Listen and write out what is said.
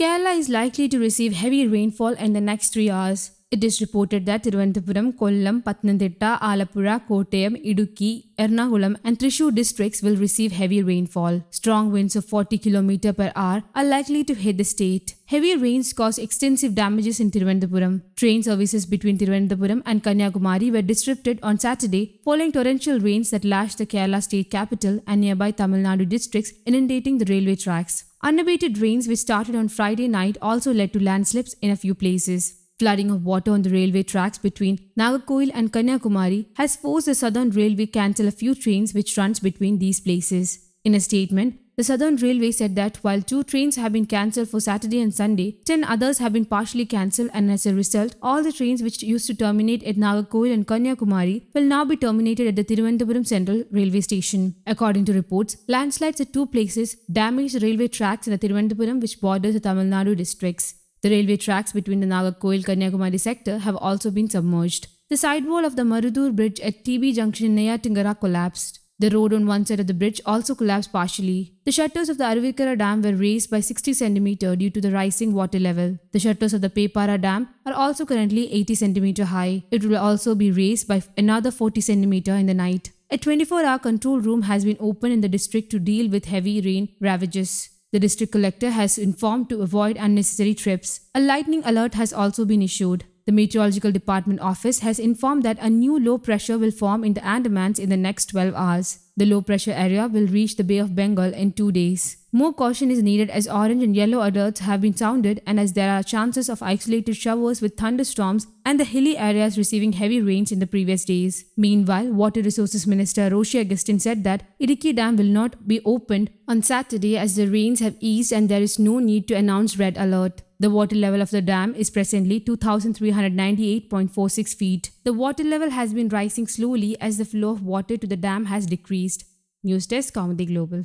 Kerala is likely to receive heavy rainfall in the next 3 hours. It is reported that Thiruvananthapuram, Kollam, Pathanamthitta, Alappuzha, Kottayam, Idukki, Ernakulam and Thrissur districts will receive heavy rainfall. Strong winds of 40 km per hour are likely to hit the state. Heavy rains caused extensive damages in Thiruvananthapuram. Train services between Thiruvananthapuram and Kanyakumari were disrupted on Saturday following torrential rains that lashed the Kerala state capital and nearby Tamil Nadu districts, inundating the railway tracks. Unabated rains which started on Friday night also led to landslips in a few places. Flooding of water on the railway tracks between Nagercoil and Kanyakumari has forced the Southern Railway to cancel a few trains which runs between these places. In a statement, the Southern Railway said that while 2 trains have been cancelled for Saturday and Sunday, 10 others have been partially cancelled, and as a result, all the trains which used to terminate at Nagercoil and Kanyakumari will now be terminated at the Thiruvananthapuram Central Railway Station. According to reports, landslides at 2 places damaged the railway tracks in the Thiruvananthapuram which borders the Tamil Nadu districts. The railway tracks between the Nagercoil-Kanyakumari sector have also been submerged. The sidewall of the Marudur Bridge at TB Junction in Neyyathinkara collapsed. The road on one side of the bridge also collapsed partially. The shutters of the Aruvikara Dam were raised by 60 cm due to the rising water level. The shutters of the Pepara Dam are also currently 80 cm high. It will also be raised by another 40 cm in the night. A 24-hour control room has been opened in the district to deal with heavy rain ravages. The district collector has informed to avoid unnecessary trips. A lightning alert has also been issued. The Meteorological Department office has informed that a new low pressure will form in the Andamans in the next 12 hours. The low pressure area will reach the Bay of Bengal in 2 days. More caution is needed as orange and yellow alerts have been sounded and as there are chances of isolated showers with thunderstorms and the hilly areas receiving heavy rains in the previous days. Meanwhile, Water Resources Minister Roshi Agustin said that Idukki Dam will not be opened on Saturday as the rains have eased and there is no need to announce red alert. The water level of the dam is presently 2,398.46 feet. The water level has been rising slowly as the flow of water to the dam has decreased. News Desk, Kaumudy Global.